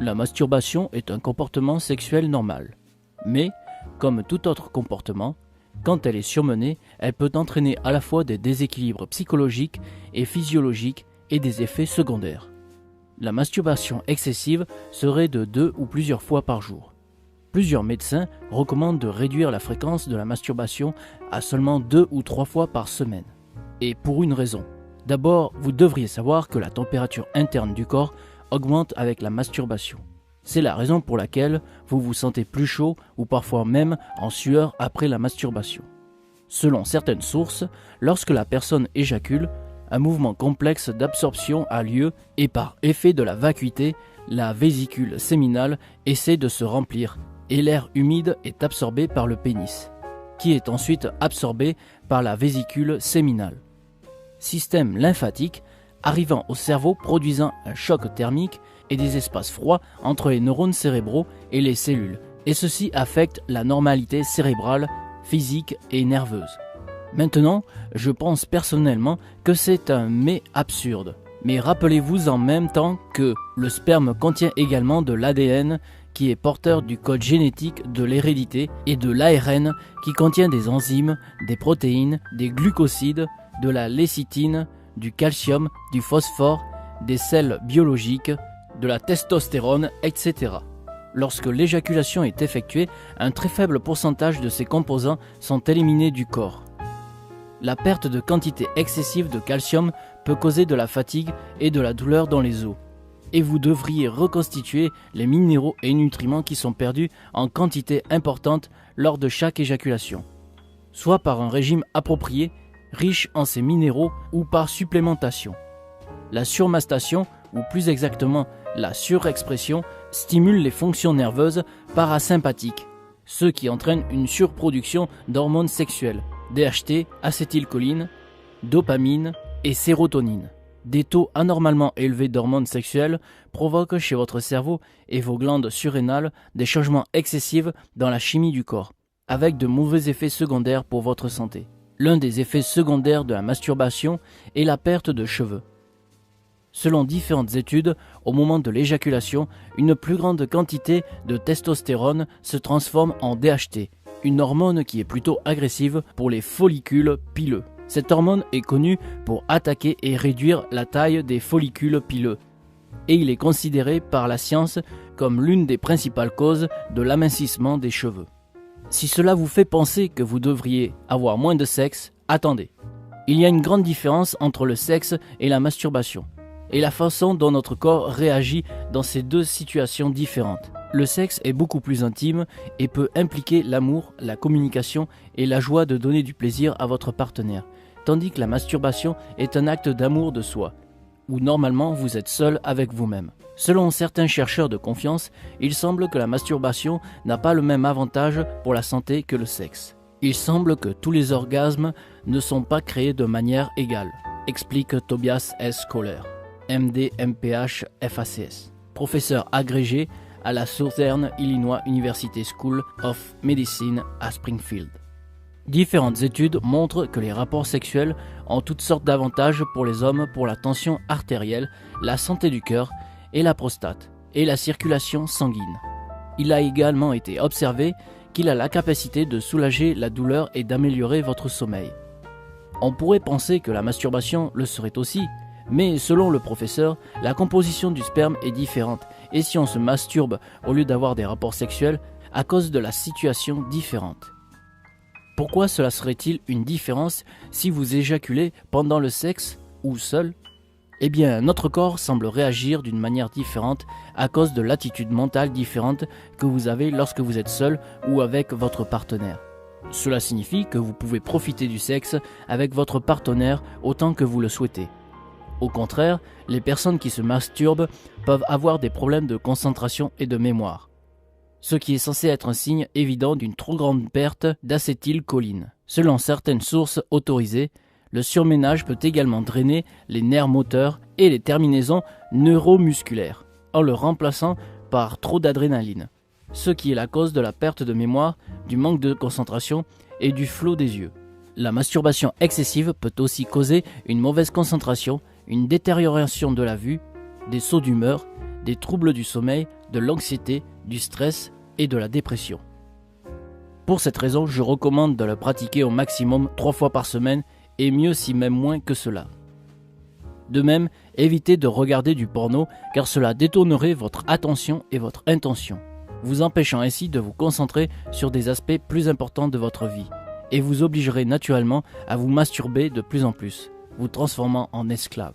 La masturbation est un comportement sexuel normal. Mais, comme tout autre comportement, quand elle est surmenée, elle peut entraîner à la fois des déséquilibres psychologiques et physiologiques et des effets secondaires. La masturbation excessive serait de 2 ou plusieurs fois par jour. Plusieurs médecins recommandent de réduire la fréquence de la masturbation à seulement 2 ou 3 fois par semaine. Et pour une raison. D'abord, vous devriez savoir que la température interne du corps augmente avec la masturbation. C'est la raison pour laquelle vous vous sentez plus chaud ou parfois même en sueur après la masturbation. Selon certaines sources, lorsque la personne éjacule, un mouvement complexe d'absorption a lieu et par effet de la vacuité, la vésicule séminale essaie de se remplir et l'air humide est absorbé par le pénis, qui est ensuite absorbé par la vésicule séminale. Système lymphatique arrivant au cerveau produisant un choc thermique et des espaces froids entre les neurones cérébraux et les cellules, et ceci affecte la normalité cérébrale, physique et nerveuse. Maintenant, je pense personnellement que c'est un mais absurde. Mais rappelez-vous en même temps que le sperme contient également de l'ADN qui est porteur du code génétique de l'hérédité et de l'ARN qui contient des enzymes, des protéines, des glucosides, de la lécithine, du calcium, du phosphore, des sels biologiques, de la testostérone, etc. Lorsque l'éjaculation est effectuée, un très faible pourcentage de ces composants sont éliminés du corps. La perte de quantité excessive de calcium peut causer de la fatigue et de la douleur dans les os. Et vous devriez reconstituer les minéraux et nutriments qui sont perdus en quantité importante lors de chaque éjaculation, soit par un régime approprié, riche en ces minéraux ou par supplémentation. La surmastation, ou plus exactement la surexpression, stimule les fonctions nerveuses parasympathiques, ce qui entraîne une surproduction d'hormones sexuelles, DHT, acétylcholine, dopamine et sérotonine. Des taux anormalement élevés d'hormones sexuelles provoquent chez votre cerveau et vos glandes surrénales des changements excessifs dans la chimie du corps, avec de mauvais effets secondaires pour votre santé. L'un des effets secondaires de la masturbation est la perte de cheveux. Selon différentes études, au moment de l'éjaculation, une plus grande quantité de testostérone se transforme en DHT, une hormone qui est plutôt agressive pour les follicules pileux. Cette hormone est connue pour attaquer et réduire la taille des follicules pileux, et il est considéré par la science comme l'une des principales causes de l'amincissement des cheveux. Si cela vous fait penser que vous devriez avoir moins de sexe, attendez. Il y a une grande différence entre le sexe et la masturbation, et la façon dont notre corps réagit dans ces deux situations différentes. Le sexe est beaucoup plus intime et peut impliquer l'amour, la communication et la joie de donner du plaisir à votre partenaire, tandis que la masturbation est un acte d'amour de soi, où normalement vous êtes seul avec vous-même. Selon certains chercheurs de confiance, il semble que la masturbation n'a pas le même avantage pour la santé que le sexe. Il semble que tous les orgasmes ne sont pas créés de manière égale, explique Tobias S. Kohler, MD, MPH, FACS, professeur agrégé à la Southern Illinois University School of Medicine à Springfield. Différentes études montrent que les rapports sexuels ont toutes sortes d'avantages pour les hommes pour la tension artérielle, la santé du cœur et la prostate, et la circulation sanguine. Il a également été observé qu'il a la capacité de soulager la douleur et d'améliorer votre sommeil. On pourrait penser que la masturbation le serait aussi, mais selon le professeur, la composition du sperme est différente, et si on se masturbe au lieu d'avoir des rapports sexuels, à cause de la situation différente. Pourquoi cela serait-il une différence si vous éjaculez pendant le sexe ou seul ? Eh bien, notre corps semble réagir d'une manière différente à cause de l'attitude mentale différente que vous avez lorsque vous êtes seul ou avec votre partenaire. Cela signifie que vous pouvez profiter du sexe avec votre partenaire autant que vous le souhaitez. Au contraire, les personnes qui se masturbent peuvent avoir des problèmes de concentration et de mémoire, ce qui est censé être un signe évident d'une trop grande perte d'acétylcholine. Selon certaines sources autorisées, le surménage peut également drainer les nerfs moteurs et les terminaisons neuromusculaires, en le remplaçant par trop d'adrénaline, ce qui est la cause de la perte de mémoire, du manque de concentration et du flot des yeux. La masturbation excessive peut aussi causer une mauvaise concentration, une détérioration de la vue, des sauts d'humeur, des troubles du sommeil, de l'anxiété, du stress et de la dépression. Pour cette raison, je recommande de le pratiquer au maximum 3 fois par semaine et mieux si même moins que cela. De même, évitez de regarder du porno car cela détournerait votre attention et votre intention, vous empêchant ainsi de vous concentrer sur des aspects plus importants de votre vie et vous obligerez naturellement à vous masturber de plus en plus, vous transformant en esclave.